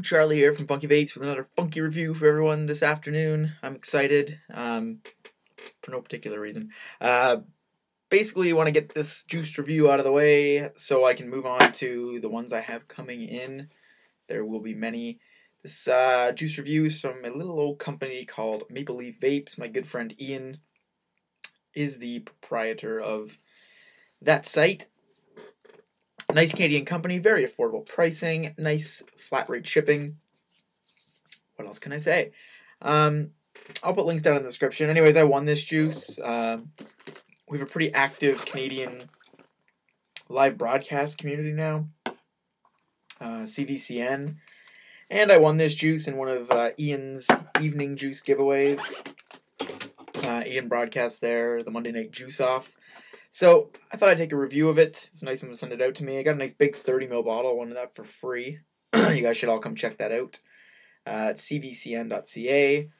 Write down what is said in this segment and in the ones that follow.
Charlie here from FunkyVapes with another funky review for everyone this afternoon. I'm excited, for no particular reason. Basically, I want to get this juice review out of the way so I can move on to the ones I have coming in. There will be many. This juice review is from a little old company called Maple Leaf Vapes. My good friend Ian is the proprietor of that site. Nice Canadian company, very affordable pricing, nice flat rate shipping. What else can I say? I'll put links down in the description. Anyways, I won this juice. We have a pretty active Canadian live broadcast community now, CVCN. And I won this juice in one of Ian's evening juice giveaways. Ian broadcast there, the Monday night juice off. So I thought I'd take a review of it. It's nice of him to send it out to me. I got a nice big 30 ml bottle. I wanted that for free. You guys should all come check that out. It's CVCN.ca.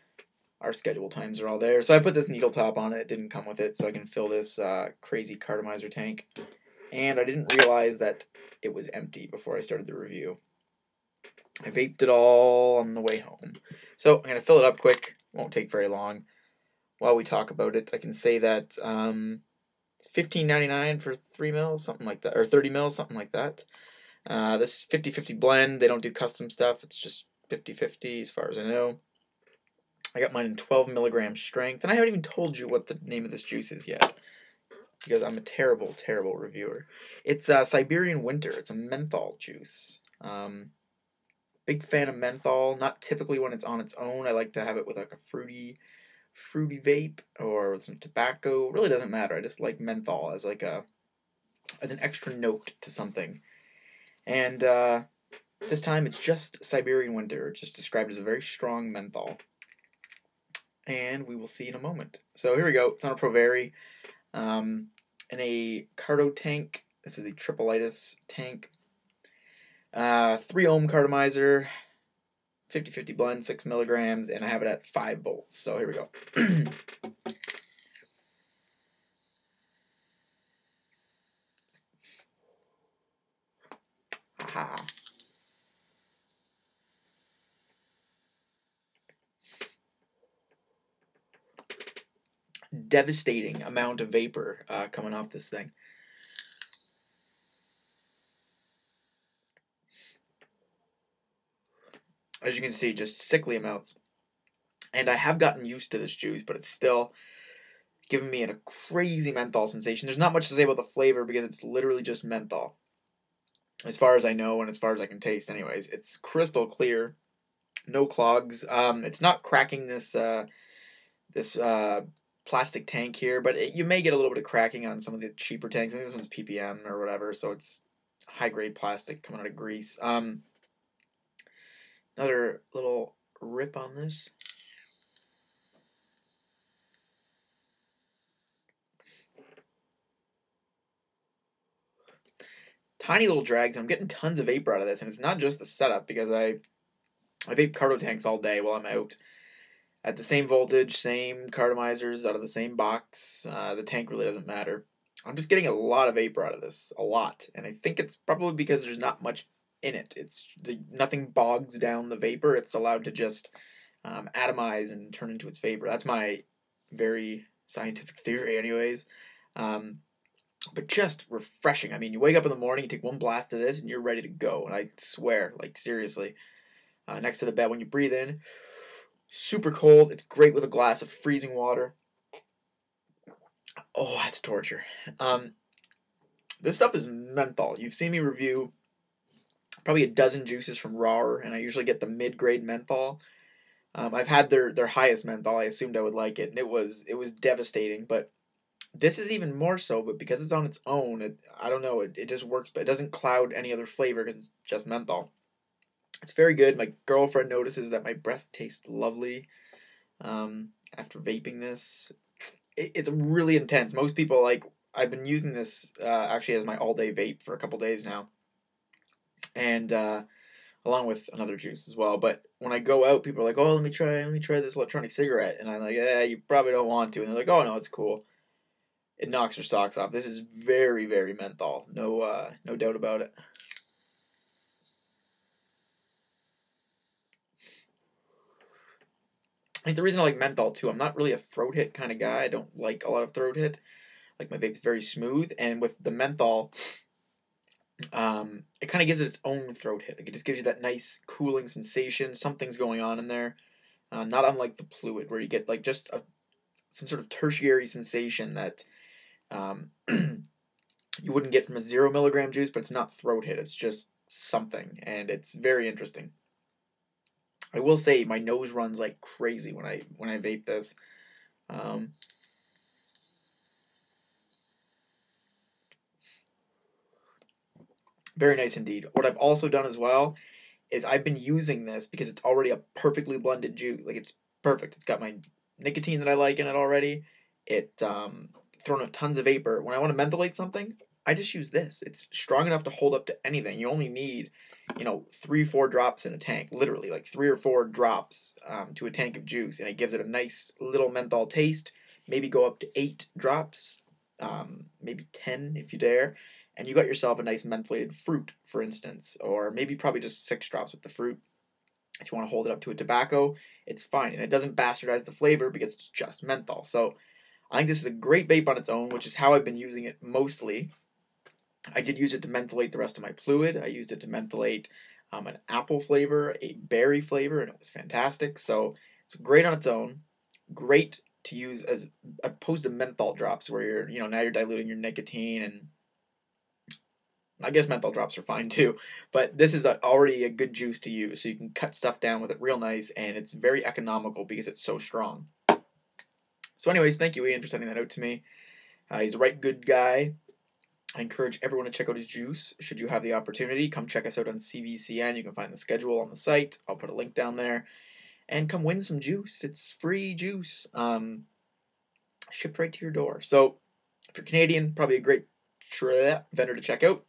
Our schedule times are all there. So I put this needle top on it. It didn't come with it, so I can fill this crazy cartomizer tank. And I didn't realize that it was empty before I started the review. I vaped it all on the way home. So I'm going to fill it up quick. Won't take very long. While we talk about it, I can say that it's $15.99 for 3 mils, something like that, or 30 mils, something like that. This 50-50 blend. They don't do custom stuff. It's just 50-50 as far as I know. I got mine in 12 milligram strength, and I haven't even told you what the name of this juice is yet, because I'm a terrible, terrible reviewer. It's Siberian Winter. It's a menthol juice. Big fan of menthol. Not typically when it's on its own. I like to have it with like a fruity vape or with some tobacco. Really doesn't matter. I just like menthol as like as an extra note to something. And this time it's just Siberian Winter. It's just described as a very strong menthol. And we will see in a moment. So here we go. It's on a Provari. In a Cardo tank. This is the Tripolitis tank. 3 ohm cartomizer. 50-50 blend, 6 milligrams, and I have it at 5 volts. So here we go. Aha. Devastating amount of vapor coming off this thing. As you can see, just sickly amounts. And I have gotten used to this juice, but it's still giving me a crazy menthol sensation. There's not much to say about the flavor because it's literally just menthol, as far as I know and as far as I can taste anyways. It's crystal clear, no clogs. It's not cracking this plastic tank here, but you may get a little bit of cracking on some of the cheaper tanks. I think this one's ppm or whatever, so it's high-grade plastic coming out of Greece. Another little rip on this. Tiny little drags. I'm getting tons of vapor out of this, and it's not just the setup, because I vape carto tanks all day while I'm out. At the same voltage, same cartomizers out of the same box. The tank really doesn't matter. I'm just getting a lot of vapor out of this. A lot. And I think it's probably because there's not much in it. Nothing bogs down the vapor. It's allowed to just atomize and turn into its vapor. That's my very scientific theory anyways. But just refreshing. I mean, you wake up in the morning, you take one blast of this, and you're ready to go. And I swear, like seriously, next to the bed when you breathe in, super cold. It's great with a glass of freezing water. Oh, that's torture. This stuff is menthol. You've seen me review probably a dozen juices from Brrrrr, and I usually get the mid-grade menthol. I've had their highest menthol. I assumed I would like it, and it was devastating. But this is even more so. But because it's on its own, I don't know. It just works, but it doesn't cloud any other flavor because it's just menthol. It's very good. My girlfriend notices that my breath tastes lovely after vaping this. It's really intense. Most people I've been using this actually as my all-day vape for a couple days now. And along with another juice as well. But when I go out, people are like, "Oh, let me try this electronic cigarette," and I'm like, "Yeah, you probably don't want to." And they're like, "Oh no, it's cool." It knocks your socks off. This is very, very menthol. No doubt about it. I think the reason I like menthol too, I'm not really a throat hit kind of guy. I don't like a lot of throat hit. Like my vape's very smooth, and with the menthol, it kind of gives it its own throat hit. Like it just gives you that nice cooling sensation. Something's going on in there. Not unlike the fluid, where you get like just some sort of tertiary sensation that you wouldn't get from a 0 milligram juice, but it's not throat hit. It's just something, and it's very interesting. I will say my nose runs like crazy when I vape this. Very nice indeed. What I've also done as well is I've been using this because it's already a perfectly blended juice. Like it's perfect. It's got my nicotine that I like in it already. It thrown out tons of vapor. When I want to mentholate something, I just use this. It's strong enough to hold up to anything. You only need, 3-4 drops in a tank. Literally, like 3 or 4 drops to a tank of juice, and it gives it a nice little menthol taste. Maybe go up to 8 drops, maybe 10 if you dare, and you got yourself a nice mentholated fruit, for instance, or maybe probably just 6 drops with the fruit. If you want to hold it up to a tobacco, it's fine, and it doesn't bastardize the flavor because it's just menthol. So I think this is a great vape on its own, which is how I've been using it mostly. I did use it to mentholate the rest of my fluid. I used it to mentholate an apple flavor, a berry flavor, and it was fantastic. So it's great on its own. Great to use as opposed to menthol drops, where now you're diluting your nicotine, and I guess menthol drops are fine too. But this is already a good juice to use, so you can cut stuff down with it real nice, and it's very economical because it's so strong. So anyways, thank you, Ian, for sending that out to me. He's a right good guy. I encourage everyone to check out his juice. Should you have the opportunity, come check us out on CVCN. You can find the schedule on the site. I'll put a link down there. And come win some juice. It's free juice. Shipped right to your door. So, if you're Canadian, probably a great vendor to check out.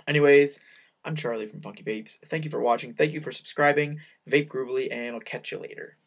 Anyways, I'm Charlie from Funky Vapes. Thank you for watching. Thank you for subscribing. Vape groovily, and I'll catch you later.